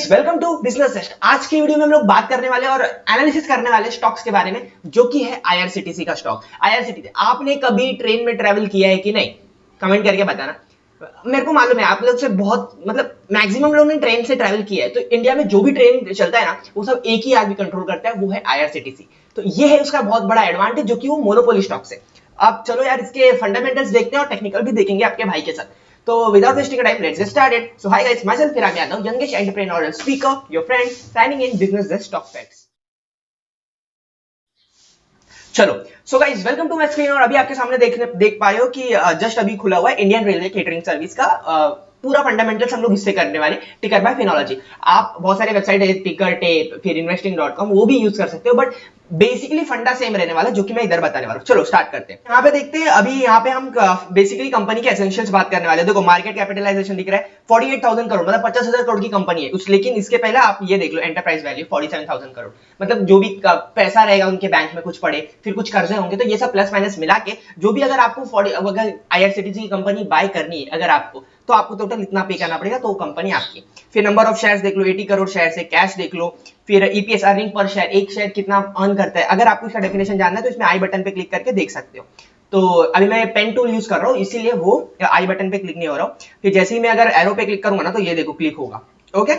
Guys welcome to business test. आज की video में हम लोग बात करने वाले और एनालिसिस करने वाले स्टॉक्स के बारे में, जो कि है आईआरसीटीसी का स्टॉक। आईआरसीटीसी, आपने कभी ट्रेन में ट्रैवल किया है कि नहीं? कमेंट करके बताना। मेरे को मालूम है आप लोग से बहुत मैक्सिमम लोगों ने ट्रेन से ट्रैवल किया है। तो इंडिया में जो भी ट्रेन चलता है ना, वो सब एक ही आदमी कंट्रोल करता है, वो है आईआरसीटीसी। तो ये है उसका बहुत बड़ा एडवांटेज, जो कि वो मोनोपोली स्टॉक से। अब चलो यार, इसके फंडामेंटल्स देखते हैं और टेक्निकल भी देखेंगे आपके भाई के साथ। तो without wasting time, let's get started. So hi guys, myself Firag Yadav, youngest entrepreneur and speaker, your friend, signing in Business Desk Stock Facts. चलो, so guys welcome to my screen. और अभी आपके सामने देख पाए हो कि जस्ट अभी खुला हुआ है इंडियन रेलवे केटरिंग सर्विस का पूरा फंडामेंटल्स हम लोग इससे करने वाले, टिकर बाय फिनोलॉजी। आप बहुत सारे वेबसाइट है, टिकर टेप, फिर इन्वेस्टिंग.com, वो भी यूज कर सकते हो, बट बेसिकली फंडा सेम रहने वाला, जो कि मैं इधर बताने वाला हूँ। चलो स्टार्ट करते हैं। यहाँ पे देखते हैं, अभी यहाँ पे हम बेसिकली कंपनी के एसेंशियल्स बात करने वाले हैं। देखो मार्केट कैपिटलाइजेशन दिख रहा है 48,000 करोड़, मतलब 50,000 करोड़ की कंपनी है उस। लेकिन इसके पहले आप ये देख लो, एंटरप्राइज वैल्यू 47,000 करोड़। मतलब जो भी पैसा रहेगा उनके बैंक में, कुछ पड़े, फिर कुछ कर्जे होंगे, तो ये सब प्लस माइनस मिला के जो भी, अगर आपको अगर आईआरसीटीसी की कंपनी बाय करनी है अगर आपको, तो आपको टोटल इतना पे करना पड़ेगा, तो वो कंपनी आपकी। फिर नंबर ऑफ शेयर्स देख लो, 80 करोड़ शेयर्स है। कैश देख लो, फिर ईपीएस, अर्निंग पर शेयर, एक शेयर कितना अर्न करता है। अगर आपको इसका डेफिनेशन जानना है तो इसमें आई बटन पे क्लिक करके देख सकते हो। तो अभी मैं पेन टूल यूज कर रहा हूँ, इसीलिए वो आई बटन पे क्लिक नहीं हो रहा हूँ। फिर जैसे ही मैं अगर एरो पे क्लिक करूंगा ना, तो ये देखो क्लिक होगा। ओके,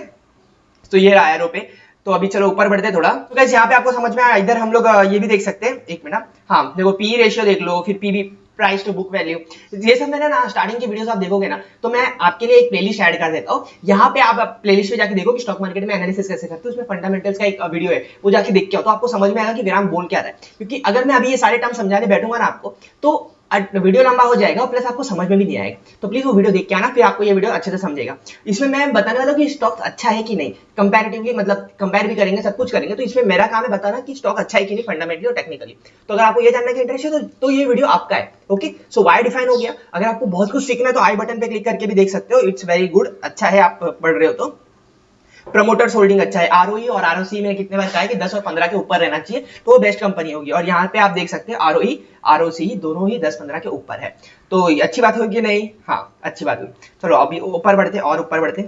तो ये रहा एरो पे। तो अभी चलो ऊपर बढ़ते थोड़ा। तो गाइस यहाँ पे आपको समझ में आया, इधर हम लोग ये भी देख सकते हैं, एक मिनट। हाँ देखो, पी रेशियो देख लो, फिर PB, price to book value, ये सब मैंने ना स्टार्टिंग की वीडियोस आप देखोगे ना, तो मैं आपके लिए एक प्लेलिस्ट ऐड कर देता हूँ। यहाँ पे आप प्लेलिस्ट पे जाके देखो कि स्टॉक मार्केट में एनालिसिस कैसे करते हैं। उसमें फंडामेंटल्स का एक वीडियो है, वो जाके देख के आओ, तो आपको समझ में आएगा कि विराम बोल क्या रहा है। क्योंकि अगर मैं अभी ये सारे टर्म समझाने बैठूंगा ना आपको, तो वीडियो लंबा हो जाएगा, प्लस आपको समझ में भी नहीं आएगा। तो प्लीज वो वीडियो देख के आना, फिर आपको ये वीडियो अच्छे से समझेगा। इसमें मैं बताने वाला हूँ कि स्टॉक अच्छा है कि नहीं, कंपैरेटिवली, मतलब कंपेयर भी करेंगे, सब कुछ करेंगे। तो इसमें मेरा काम है बताना कि स्टॉक अच्छा है कि नहीं, फंडामेंटली और टेक्निकली। तो अगर आपको ये जानने का इंटरेस्ट है तो ये वीडियो आपका है। ओके, सो वाई डिफाइन हो गया। अगर आपको बहुत कुछ सीखना है तो आई बटन पे क्लिक करके भी देख सकते हो, इट्स वेरी गुड, अच्छा है, आप पढ़ रहे हो तो। प्रमोटर्स होल्डिंग अच्छा है। आरओई और आरओसी में कितने बार कहा है कि 10 और 15 के ऊपर रहना चाहिए, तो वो बेस्ट कंपनी होगी। और यहाँ पे आप देख सकते हैं आरओई आरओसी दोनों ही 10-15 के ऊपर है। तो अच्छी बात होगी नहीं? हाँ, अच्छी बात होगी। चलो अभी ऊपर बढ़ते और ऊपर बढ़ते।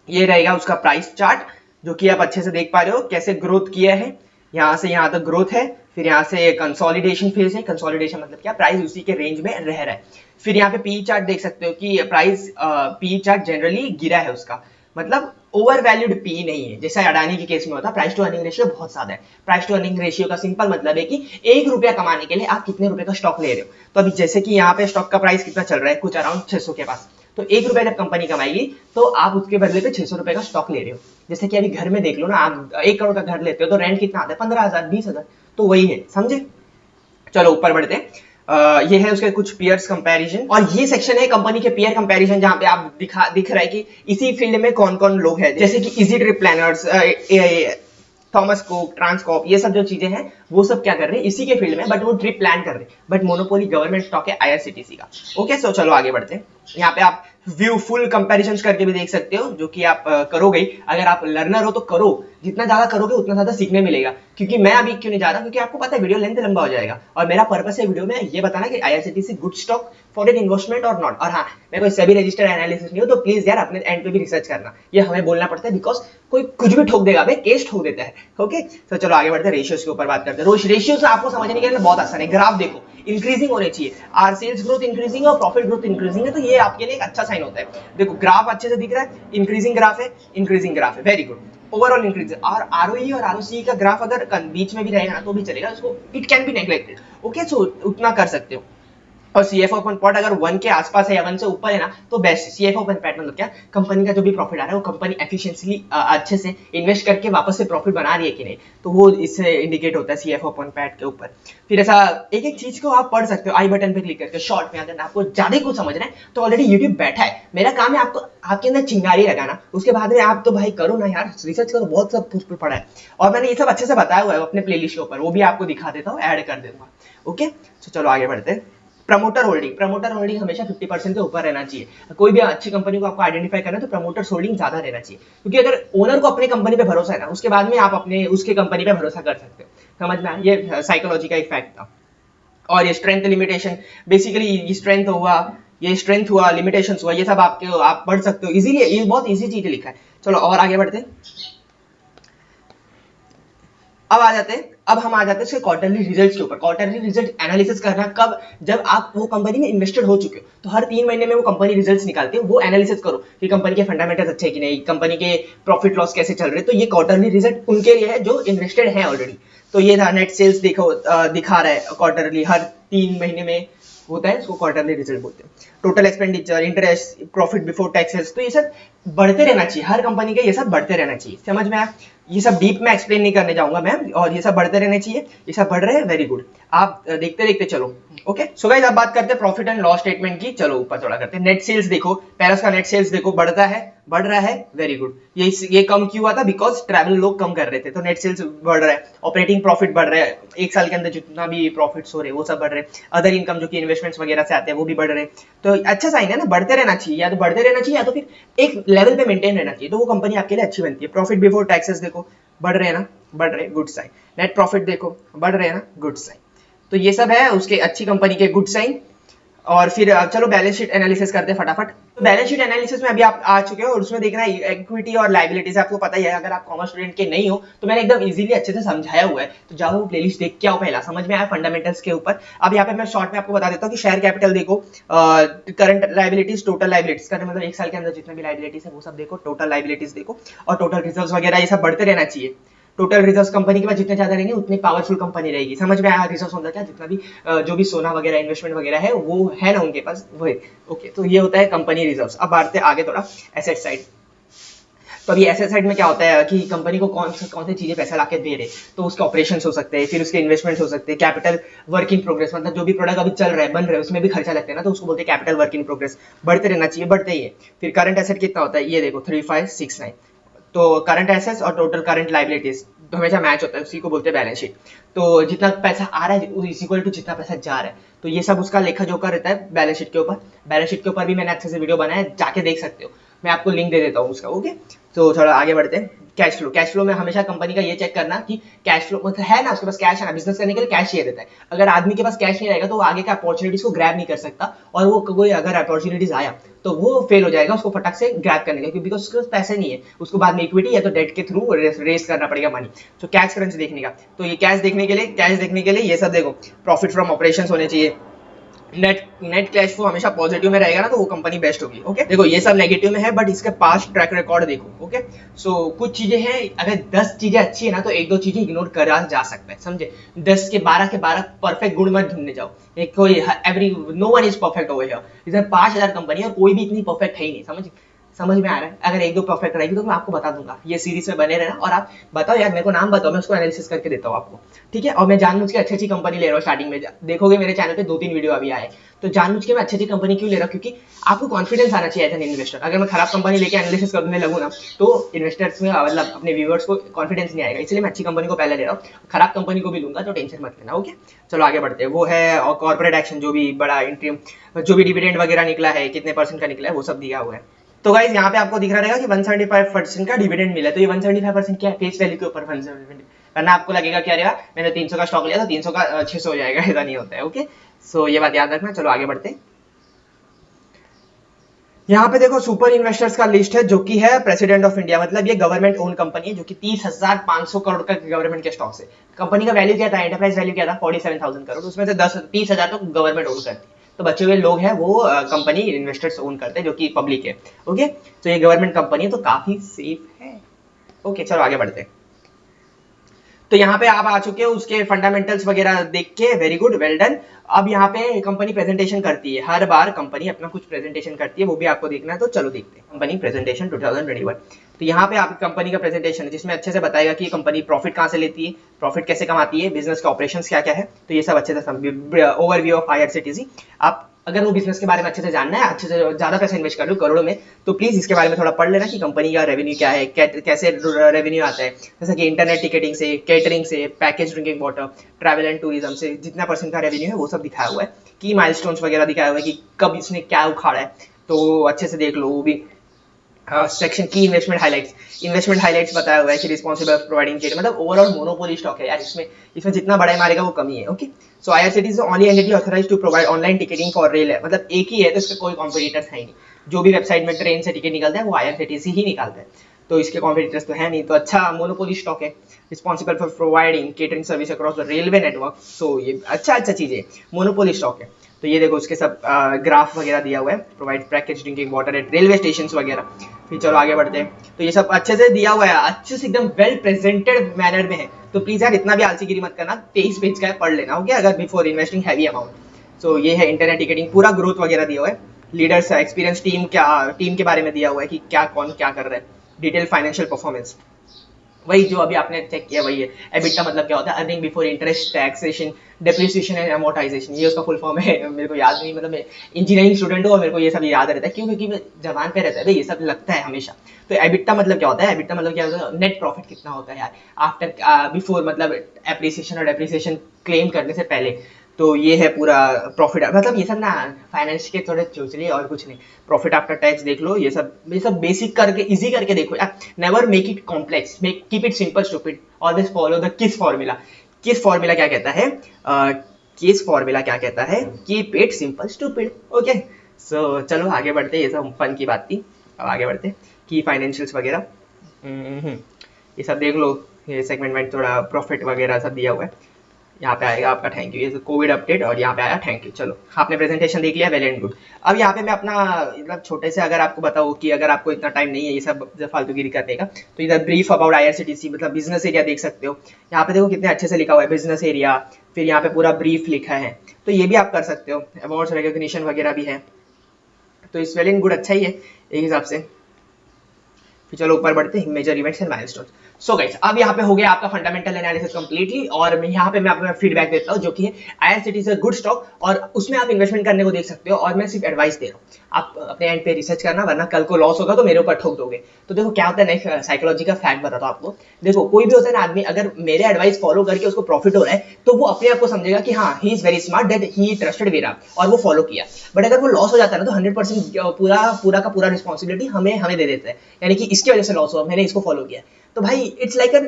ये रहेगा उसका प्राइस चार्ट, जो कि आप अच्छे से देख पा रहे हो कैसे ग्रोथ किया है। यहाँ से यहाँ तक ग्रोथ है, फिर यहाँ से कंसोलिडेशन फेज है। कंसोलिडेशन मतलब क्या? प्राइस उसी के रेंज में रह रहा है। फिर यहाँ पे पी चार्ट देख सकते हो कि प्राइस पी चार्ट जनरली गिरा है उसका, मतलब ओवर वैल्यूड पी नहीं है, जैसा अडानी के केस में होता। प्राइस टू अर्निंग रेशियो बहुत ज्यादा है। प्राइस टू अर्निंग रेशियो का सिंपल मतलब है कि 1 रुपया कमाने के लिए आप कितने रुपए का स्टॉक ले रहे हो। तो अभी जैसे कि यहाँ पे स्टॉक का प्राइस कितना चल रहा है, कुछ अराउंड 600 के पास। तो 1 रुपया जब कंपनी कमाएगी, तो आप उसके बदले पे 600 रुपए का स्टॉक ले रहे हो। जैसे कि अभी घर में देख लो ना, आप 1 करोड़ का घर लेते हो तो रेंट कितना आता है? 15,000, 20,000। तो वही है, समझे? चलो ऊपर बढ़ते हैं। ये है उसके कुछ पीयर्स कंपैरिजन, और ये सेक्शन है कंपनी के पीयर कंपैरिजन, जहां पे आप दिख रहा है कि इसी फील्ड में कौन कौन लोग हैं। जैसे कि Easy Trip Planners, Thomas Cook, Transcorp, ये सब जो चीजें हैं वो सब क्या कर रहे हैं इसी के फील्ड में, बट वो ट्रिप प्लान कर रहे हैं। बट मोनोपोली गवर्नमेंट स्टॉक है आईआरसीटीसी का। ओके, सो चलो आगे बढ़ते हैं। यहाँ पे आप व्यू फुल कंपैरिजंस करके भी देख सकते हो, जो कि आप करोगे। अगर आप लर्नर हो तो करो, जितना ज्यादा करोगे उतना ज्यादा सीखने मिलेगा। क्योंकि मैं अभी क्यों नहीं जा रहा, क्योंकि आपको पता है वीडियो लेंथ लंबा हो जाएगा, और मेरा पर्पस है वीडियो में ये बताना कि IRCTC good stock for an investment और नॉट। और हाँ, मैं कोई सभी रजिस्टर एनालिसिस नहीं हो, तो प्लीज यार अपने एंड पे भी रिसर्च करना, ये हमें बोलना पड़ता है, बिकॉज कोई कुछ भी ठोक देगा, केस ठोक देता है। ओके, तो चलो आगे बढ़ते हैं, रेशियोज के ऊपर बात करते हैं। रेशियोज आपको समझने के लिए बहुत आसान है। ग्राफ देखो, इंक्रीजिंग होने चाहिए। आर सेल्स ग्रोथ इंक्रीजिंग और प्रॉफिट ग्रोथ इंक्रीजिंग है, तो ये आपके लिए एक अच्छा साइन होता है। देखो ग्राफ अच्छे से दिख रहा है, इंक्रीजिंग ग्राफ है, वेरी गुड, ओवरऑल इंक्रीज। और आरओई और आरओसी का ग्राफ अगर बीच में भी रहेगा ना तो भी चलेगा, उसको it can be neglected. Okay, so उतना कर सकते हो। और सीएफओ अपन पॉट अगर 1 के आसपास है या 1 से ऊपर है ना, तो बेस्ट। सीएफओ अपन पैट मतलब क्या? कंपनी का जो भी प्रॉफिट आ रहा है वो कंपनी एफिशिएंटली अच्छे से इन्वेस्ट करके वापस से प्रॉफिट बना रही है कि नहीं, तो वो इससे इंडिकेट होता है सीएफओ अपन पैट के ऊपर। फिर ऐसा एक एक चीज को आप पढ़ सकते हो आई बटन पे क्लिक करके। शॉर्ट में अगर आपको ज्यादा कुछ समझना है तो ऑलरेडी यूट्यूब बैठा है। मेरा काम है आपको आपके अंदर चिंगारी लगाना, उसके बाद में आप तो भाई करो ना यार, रिसर्च करो, बहुत सब कुछ पढ़ा है। और मैंने ये सब अच्छे से बताया हुआ है अपने प्लेलिस्ट के ऊपर, वो भी आपको दिखा देता हूँ, ऐड कर दूंगा। ओके, तो चलो आगे बढ़ते हैं। प्रमोटर होल्डिंग हमेशा 50% के ऊपर रहना चाहिए। कोई भी अच्छी कंपनी को आपको आइडेंटिफाई करना है तो प्रमोटर होल्डिंग ज्यादा रहना चाहिए, क्योंकि अगर ओनर को अपनी कंपनी पे भरोसा है ना, उसके बाद में आप अपने उसके कंपनी पे भरोसा कर सकते हो। समझ में आया? ये साइकोलॉजी का एक फैक्ट था। और ये स्ट्रेंथ लिमिटेशन, बेसिकली ये स्ट्रेंथ हुआ, लिमिटेशंस हुआ, ये सब आप पढ़ सकते हो इजीली। ये बहुत इजी चीज लिखा है। चलो और आगे बढ़ते हैं। अब हम आ जाते हैं इसके क्वार्टरली रिजल्ट्स के ऊपर। क्वार्टरली रिजल्ट एनालिसिस करना कब, जब आप वो कंपनी में इन्वेस्टेड हो चुके हो, तो हर 3 महीने में वो कंपनी रिजल्ट्स निकालती है, वो एनालिसिस करो कि कंपनी के फंडामेंटल्स अच्छे कि नहीं, कंपनी के प्रॉफिट लॉस कैसे चल रहे। तो ये क्वार्टरली रिजल्ट उनके लिए है जो इन्वेस्टेड है ऑलरेडी। तो ये था नेट सेल्स देखो, दिखा रहा है क्वार्टरली, हर 3 महीने में होता है, उसको क्वार्टरली रिजल्ट बोलते हैं। Total expenditure, interest, profit before taxes, तो ये सब बढ़ते रहना चाहिए, हर कंपनी के ये सब बढ़ते रहना चाहिए। समझ में आया? ये सब डीप में एक्सप्लेन नहीं करने जाऊंगा मैम, और ये सब बढ़ते रहने चाहिए, ये सब बढ़ रहे हैं, वेरी गुड। आप देखते देखते चलो। ओके, सो गाइस अब बात करते हैं प्रॉफिट एंड लॉस स्टेटमेंट की। चलो ऊपर थोड़ा करते हैं। नेट सेल्स देखो, पैरस का नेट सेल्स देखो, बढ़ता है, बढ़ रहा है, वेरी गुड। ये कम क्यों हुआ था? बिकॉज ट्रैवल लोग कम कर रहे थे, तो नेट सेल्स बढ़ रहा है। ऑपरेटिंग प्रॉफिट बढ़ रहा है, एक साल के अंदर जितना भी प्रॉफिट्स हो रहे हैं वो सब बढ़ रहे हैं। अदर इनकम जो कि इन्वेस्टमेंट्स वगैरह से आते हैं वो भी बढ़ रहे हैं। तो अच्छा साइन है ना, बढ़ते रहना चाहिए, या तो बढ़ते रहना चाहिए या तो फिर एक लेवल पे मेंटेन रहना चाहिए, तो वो कंपनी आपके लिए अच्छी बनती है। प्रॉफिट बिफोर टैक्सेस देखो, बढ़ रहे हैं ना, बढ़ रहे, गुड साइन। नेट प्रॉफिट देखो, बढ़ रहे हैं ना, गुड साइन। तो ये सब है उसके अच्छी कंपनी के गुड साइन। और फिर चलो बैलेंस शीट एनालिसिस करते हैं फटाफट। तो बैलेंस शीट एनालिसिस में अभी आप आ चुके हो, और उसमें देखना है इक्विटी और लायबिलिटीज, आपको पता ही है। अगर आप कॉमर्स स्टूडेंट के नहीं हो तो मैंने एकदम इजीली अच्छे से समझाया हुआ है, तो जाओ वो प्लेलिस्ट देख के आओ, पहला समझ में आया फंडामेंटल्स के ऊपर। अब यहाँ पे मैं शॉर्ट में आपको बता देता हूँ कि शेयर कैपिटल देखो, करंट लायबिलिटीज, टोटल लायबिलिटीज का मतलब एक साल के अंदर जितने भी लायबिलिटीज है वो सब देखो, टोटल लायबिलिटीज देखो, और टोटल रिजर्व्स वगैरह ये सब बढ़ते रहना चाहिए। टोटल रिजर्व्स कंपनी के पास जितने ज्यादा रहेंगे उतनी पावरफुल कंपनी रहेगी। समझ में आया? रिजर्व्स होता क्या, जितना भी जो भी सोना वगैरह इन्वेस्टमेंट वगैरह है वो है ना उनके पास, वही। ओके, तो ये होता है कंपनी रिजर्व्स। अब बढ़ते आगे थोड़ा एसेट साइड। तो अभी एसेट साइड में क्या होता है कि कंपनी को कौन सी चीजें पैसा लाके दे रहे, तो उसके ऑपरेशंस हो सकते हैं, फिर उसके इन्वेस्टमेंट्स हो सकते हैं, कैपिटल वर्क इन प्रोग्रेस, मतलब जो भी प्रोडक्ट अभी चल रहा है, बन रहा है, उसमें भी खर्चा लगता है ना, तो उसको बोलते हैं कैपिटल वर्क इन प्रोग्रेस। बढ़ते रहना चाहिए, बढ़ते ही है। फिर करंट एसेट कितना होता है, ये देखो 3569। तो करंट एसेट्स और टोटल करंट लायबिलिटीज तो हमेशा मैच होता है, उसी को बोलते हैं बैलेंस शीट। तो जितना पैसा आ रहा है इज इक्वल टू जितना पैसा जा रहा है, तो ये सब उसका लेखा जोखा रहता है बैलेंस शीट के ऊपर। बैलेंस शीट के ऊपर भी मैंने अच्छे से वीडियो बनाया है, जाके देख सकते हो, मैं आपको लिंक दे देता हूँ उसका। ओके, तो थोड़ा आगे बढ़ते हैं। कैश फ्लो, कैश फ्लो में हमेशा कंपनी का ये चेक करना कि कैश फ्लो मतलब है ना, उसके पास कैश है ना, बिजनेस करने के लिए कैश चाहिए रहता है। अगर आदमी के पास कैश नहीं रहेगा तो वो आगे के अपॉर्चुनिटीज को ग्रैब नहीं कर सकता, और वो कोई अगर अपॉर्चुनिटीज आया तो वो फेल हो जाएगा उसको फटक से ग्रैब करने का, क्योंकि उसके पास पैसे नहीं है, उसको बाद में इक्विटी या तो डेट के थ्रू रेस करना पड़ेगा मनी। तो कैश करेंसी देखने का, तो ये कैश देखने के लिए ये सब देखो, प्रॉफिट फ्रॉम ऑपरेशंस होने चाहिए, नेट कैश फ्लो हमेशा पॉजिटिव में रहेगा ना, तो वो कंपनी बेस्ट होगी। ओके, देखो ये सब नेगेटिव में है, बट इसके पास्ट ट्रैक रिकॉर्ड देखो। ओके, सो कुछ चीजें हैं, अगर 10 चीजें अच्छी है ना तो 1-2 चीजें इग्नोर करा जा सकता है, समझे। 10 के 12 परफेक्ट गुण मत ढूंढने जाओ, एक कोई every no one is perfect over here. इधर 5000 कंपनी है और कोई भी इतनी परफेक्ट है ही नहीं, समझ में आ रहा है। अगर 1-2 परफेक्ट रहेगी तो मैं आपको बता दूंगा, ये सीरीज में बने रहना, और आप बताओ यार, मेरे को नाम बताओ, मैं उसको एनालिसिस करके देता हूँ आपको, ठीक है। और मैं जानबूझ के अच्छी कंपनी ले रहा हूँ, स्टार्टिंग में देखोगे मेरे चैनल पे 2-3 वीडियो अभी आए, तो जानबूझ के मैं अच्छी कंपनी क्यों ले रहा हूँ, क्योंकि आपको कॉन्फिडेंस आना चाहिए एज एन इन्वेस्टर। अगर मैं खराब कंपनी लेके एनालिसिस करने लगूँ ना, तो इन्वेस्टर्स में मतलब अपने व्यूअर्स को कॉन्फिडेंस नहीं आएगा, इसलिए मैं अच्छी कंपनी को पहले ले रहा हूँ। खराब कंपनी को भी लूंगा तो टेंशन मत लेना। ओके, चलो आगे बढ़ते हैं। वो है और कॉर्पोरेट एक्शन, जो भी बड़ा इंट्रीम, जो भी डिविडेंड वगैरह निकला है, कितने % का निकला है, वो सब दिया हुआ है। तो गाइस यहाँ पे आपको दिख रहा रहेगा कि 175% का डिविडेंड मिला है। तो ये 175% क्या है, फेस वैल्यू के ऊपर 175, वरना आपको लगेगा कि अरे मैंने 300 का स्टॉक लिया तो 300 का 600 हो जाएगा, ऐसा नहीं होता है। ओके, सो ये बात याद रखना। चलो आगे बढ़ते हैं। यहाँ पे देखो सुपर इन्वेस्टर्स का लिस्ट है, जो कि है प्रेसिडेंट ऑफ इंडिया, मतलब ये गवर्नमेंट ओन कंपनी है, जो कि 30,500 करोड़ का गवर्नमेंट के स्टॉक से। कंपनी का वैल्यू क्या था, एंटरप्राइज वैल्यू क्या था, 47,000 करोड़, उसमें से 30,000 तो गवर्नमेंट ओन करती है, तो बचे हुए लोग हैं वो कंपनी इन्वेस्टर्स ओन करते हैं, जो कि पब्लिक है। ओके, तो ये गवर्नमेंट कंपनी है, तो काफी सेफ है। ओके, चलो आगे बढ़ते हैं। तो यहाँ पे आप आ चुके हो, उसके फंडामेंटल्स वगैरह देख के, वेरी गुड, वेल डन। अब यहाँ पे कंपनी प्रेजेंटेशन करती है, हर बार कंपनी अपना कुछ प्रेजेंटेशन करती है, वो भी आपको देखना है, तो चलो देखते हैं कंपनी प्रेजेंटेशन 2021। तो यहाँ पे आपकी कंपनी का प्रेजेंटेशन है, जिसमें अच्छे से बताएगा कि कंपनी प्रॉफिट कहाँ से लेती है, प्रॉफिट कैसे कमाती है, बिजनेस का ऑपरेशंस क्या क्या है, तो ये सब अच्छे से ओवरव्यू ऑफ आईआरसीटीसी। आप अगर वो बिजनेस के बारे में अच्छे से जानना है, अच्छे से ज्यादा पैसे इन्वेस्ट कर लो करोड़ों में, तो प्लीज इसके बारे में थोड़ा पढ़ लेना कि कंपनी का रेवेन्यू क्या है, कैसे रेवेन्यू आता है, जैसे कि इंटरनेट टिकटिंग से, कैटरिंग से, package drinking water, travel and tourism से जितना % का रेवेन्यू है वो सब दिखाया हुआ है, की माइलस्टोन्स वगैरह दिखाया हुआ है कि कब इसने क्या उखाड़ा है, तो अच्छे से देख लो। वो भी सेक्शन की इन्वेस्टमेंट हाइलाइट्स बताया हुआ है कि रिस्पांसिबल प्रोवाइडिंग केयर, मतलब ओवरऑल मोनोपोली स्टॉक है यार, इसमें जितना बड़ा मारेगा वो कमी है। Okay, so IRCTC only entity authorised to provide online ticketing for rail है, मतलब एक ही है, तो इसका कोई कॉम्पिटिटर है ही नहीं। जो भी वेबसाइट में ट्रेन से टिकट निकलता है वो आईआरसीटीसी ही निकालता है। तो इसके कॉम्पिटिटर्स तो है नहीं, तो अच्छा मोनोपोली स्टॉक है, responsible for providing catering service across the railway network. So ये अच्छा चीज़ है, मोनोपोली स्टॉक है। तो ये देखो उसके सब ग्राफ वगैरह दिया हुआ है, provide package drinking water at railway station वगैरह। फिर चलो आगे बढ़ते हैं, तो ये सब अच्छे से दिया हुआ है, अच्छे से एकदम वेल प्रेजेंटेड मैनर में है। तो प्लीज यार इतना भी आलसीगिरी मत करना, 23 पेज का है, पढ़ लेना, ओके, अगर बिफोर इन्वेस्टिंग हैवी अमाउंट। सो ये है इंटरनेट टिकटिंग, पूरा ग्रोथ वगैरह दिया हुआ है, लीडर्स एक्सपीरियंस टीम, क्या टीम के बारे में दिया हुआ है कि क्या कौन क्या कर रहा है, डिटेल फाइनेंशियल परफॉर्मेंस, वही जो अभी आपने चेक किया वही है। एबिटा मतलब क्या होता है, earning before interest, taxation, depreciation and amortisation, ये उसका फुल फॉर्म है, मेरे को याद नहीं, मतलब मैं इंजीनियरिंग स्टूडेंट हूँ और मेरे को ये सब याद रहता है, क्यों, क्योंकि मैं जबान पे रहता है भाई, ये सब लगता है हमेशा। तो एबिटा मतलब क्या होता है, एबिटा मतलब क्या होता है, नेट प्रॉफिट कितना होता है यार आफ्टर बिफोर, मतलब एप्रिसिएशन और डेप्रिसिएशन क्लेम करने से पहले। तो ये है पूरा प्रॉफिट, मतलब ये सब ना फाइनेंस के थोड़े चोचले और कुछ नहीं, प्रॉफिट आफ्टर टैक्स देख लो, ये सब बेसिक करके इजी करके देखो यार, never make it complex, keep it simple stupid, always follow the KISS formula. KISS formula क्या कहता है, किस फॉर्मूला क्या कहता है, keep it simple stupid, okay. So चलो आगे बढ़ते, ये सब फन की बात थी, अब आगे बढ़ते की फाइनेंशियल्स वगैरह, ये सब देख लो, ये सेगमेंट में थोड़ा प्रॉफिट वगैरह सब दिया हुआ है, यहाँ पे आएगा आपका थैंक यू, ये कोविड अपडेट, और यहाँ पे आया थैंक यू। चलो आपने प्रेजेंटेशन देख लिया, वेल एंड गुड। अब यहाँ पे मैं अपना मतलब छोटे से अगर आपको बताऊँ कि अगर आपको इतना टाइम नहीं है ये सब फालतूगिरी करने का, तो इधर ब्रीफ अबाउट IRCTC मतलब बिजनेस एरिया देख सकते हो, यहाँ पे देखो कितने अच्छे से लिखा हुआ है बिजनेस एरिया, फिर यहाँ पे पूरा ब्रीफ लिखा है, तो ये भी आप कर सकते हो। अवार्ड्स रिकॉग्निशन वगैरह भी है, तो इस वेल एंड गुड, अच्छा ही है एक हिसाब से। फिर चलो ऊपर बढ़ते हैं, major events and milestones. So guys अब यहाँ पे हो गया आपका फंडामेंटल एनालिसिस कंप्लीटली, और यहाँ पे मैं अपना फीडबैक देता हूँ जो कि है IRCTC से गुड स्टॉक, और उसमें आप इन्वेस्टमेंट करने को देख सकते हो, और मैं सिर्फ एडवाइस दे रहा हूँ, आप अपने एंड पे रिसर्च करना, वरना कल को लॉस होगा तो मेरे ऊपर ठोक दोगे। तो देखो क्या होता है, नेक्स्ट साइकोलॉजी का फैक्ट बताता हूँ आपको। देखो कोई भी होता है ना आदमी, अगर मेरे एडवाइस फॉलो करके उसको प्रॉफिट हो रहा है तो वो अपने आप को समझेगा कि हाँ he is very smart, that he trusted Veera, और वो फॉलो किया। बट अगर वो लॉस हो जाता है ना तो 100% पूरा का पूरा रिस्पॉन्सिबिलिटी हमें दे देता है, यानी कि इसकी वजह से लॉस हुआ, मैंने इसको फॉलो किया। तो भाई इट्स लाइक एन,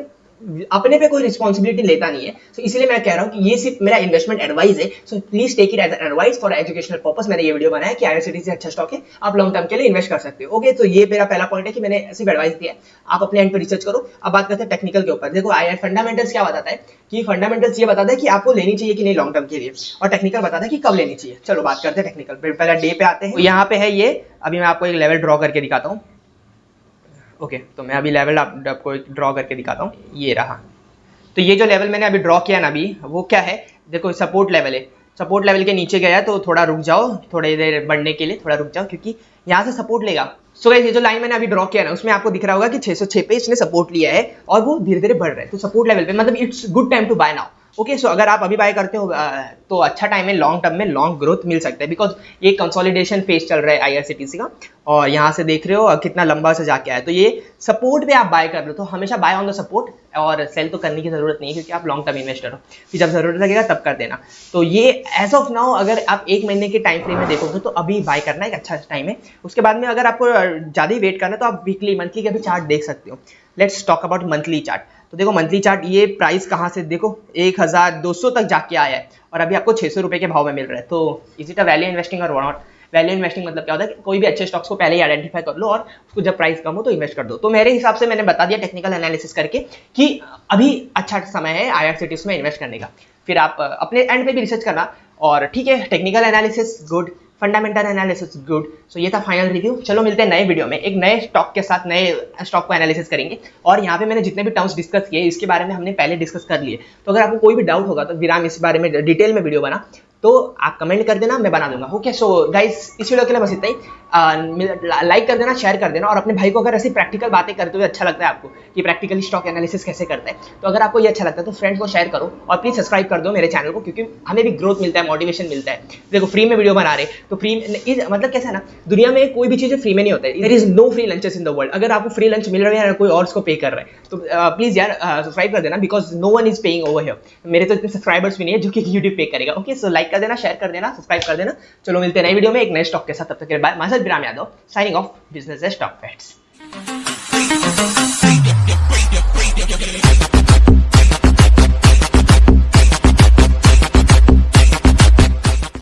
अपने पे कोई रिस्पॉन्सिबिलिटी लेता नहीं है। सो इसलिए मैं कह रहा हूँ कि ये सिर्फ मेरा इन्वेस्टमेंट एडवाइस है, so please take it as advice for educational purpose. मैंने ये वीडियो बनाया कि IRCTC अच्छा स्टॉक है, आप लॉन्ग टर्म के लिए इन्वेस्ट कर सकते हो, ओके। तो ये मेरा पहला पॉइंट है कि मैंने सिर्फ एडवाइस दिया है, आप अपने एंड पे रिसर्च करो। अब बात करते हैं टेक्निकल के ऊपर। देखो फंडामेंटल्स क्या बताता है, कि फंडामेंटल्स ये बताता है कि आपको लेनी चाहिए कि नहीं लॉन्ग टर्म के लिए, और टेक्निकल बताता है कि कब लेनी चाहिए। चलो बात करते हैं टेक्निकल, पहले डे पे आते हैं। यहाँ पे है ये, अभी मैं आपको एक लेवल ड्रॉ करके दिखाता हूँ, ओके। तो मैं अभी लेवल आपको ड्रॉ करके दिखाता हूँ, ये रहा। तो ये जो लेवल मैंने अभी ड्रॉ किया ना अभी, वो क्या है, देखो सपोर्ट लेवल है, सपोर्ट लेवल के नीचे गया तो थोड़ा रुक जाओ, थोड़ी देर बढ़ने के लिए थोड़ा रुक जाओ, क्योंकि यहाँ से सपोर्ट लेगा। सो गाइस ये जो लाइन मैंने अभी ड्रॉ किया ना, उसमें आपको दिख रहा होगा कि 606 पे इसने सपोर्ट लिया है और वो धीरे धीरे बढ़ रहा है। तो सपोर्ट लेवल पे मतलब it's good time to buy now, okay. So अगर आप अभी बाय करते हो तो अच्छा टाइम है, लॉन्ग टर्म में लॉन्ग ग्रोथ मिल सकता है, बिकॉज ये कंसोलिडेशन फेज चल रहा है IRCTC का, और यहाँ से देख रहे हो कितना लंबा से जाके आया। तो ये सपोर्ट पे आप बाय कर लो, तो हमेशा बाय ऑन द सपोर्ट, और सेल तो करने की जरूरत नहीं है क्योंकि आप लॉन्ग टर्म इन्वेस्टर हो, फिर जब जरूरत लगेगा तब कर देना। तो ये एज ऑफ नाउ अगर आप 1 महीने के टाइम फ्रेम में देखोगे तो अभी बाय करना एक अच्छा टाइम है। उसके बाद में अगर आपको ज़्यादा ही वेट करना है तो आप वीकली मंथली के भी चार्ट देख सकते हो। Let's talk about monthly chart. तो देखो मंथली चार्ट, ये प्राइस कहाँ से देखो 1200 तक जाके आया है, और अभी आपको 600 रुपये के भाव में मिल रहा है। तो is it a value investing और नॉट? वैल्यू इन्वेस्टिंग मतलब क्या होता है कि कोई भी अच्छे स्टॉक्स को पहले ही आइडेंटिफाई कर लो, और उसको जब प्राइस कम हो तो इन्वेस्ट कर दो। तो मेरे हिसाब से मैंने बता दिया टेक्निकल एनालिसिस करके कि अभी अच्छा समय है IRCTC में इन्वेस्ट करने का। फिर आप अपने एंड पे भी रिसर्च करना, और ठीक है technical analysis good, fundamental analysis good. So ये था फाइनल रिव्यू। चलो मिलते हैं नए वीडियो में, एक नए स्टॉक के साथ, नए स्टॉक को एनालिसिस करेंगे। और यहाँ पे मैंने जितने भी टर्म्स डिस्कस किए इसके बारे में हमने पहले डिस्कस कर लिए, तो अगर आपको कोई भी डाउट होगा तो विराम इस बारे में डिटेल में वीडियो बना तो आप कमेंट कर देना, मैं बना दूंगा, ओके। सो गाइस इस वीडियो के लिए बस इतना ही। लाइक कर देना, शेयर कर देना, और अपने भाई को अगर ऐसी प्रैक्टिकल बातें करते हुए अच्छा लगता है आपको कि प्रैक्टिकली स्टॉक एनालिसिस कैसे करता है, तो अगर आपको ये अच्छा लगता है तो फ्रेंड्स को शेयर करो, और प्लीज सब्सक्राइब कर दो मेरे चैनल को, क्योंकि हमें भी ग्रोथ मिलता है, मोटिवेशन मिलता है। देखो फ्री में वीडियो बना रहे तो फ्री मतलब कैसा है ना, दुनिया में कोई भी चीज़ें फ्री में नहीं होता है, there is no free lunches in the world. अगर आपको फ्री लंच मिल रहा है या कोई और उसको पे कर रहा है तो प्लीज यार सब्सक्राइब कर देना, because no one is paying over here. मेरे तो इतने सब्सक्राइबर्स भी नहीं है जो कि यूट्यूब पे करेगा, ओके। सो लाइक कर देना, शेयर कर देना, सब्सक्राइब कर देना। चलो मिलते हैं नई वीडियो में एक नए स्टॉक के साथ, तब तक के लिए बाय। मैं विराम Yadav signing off business stock facts.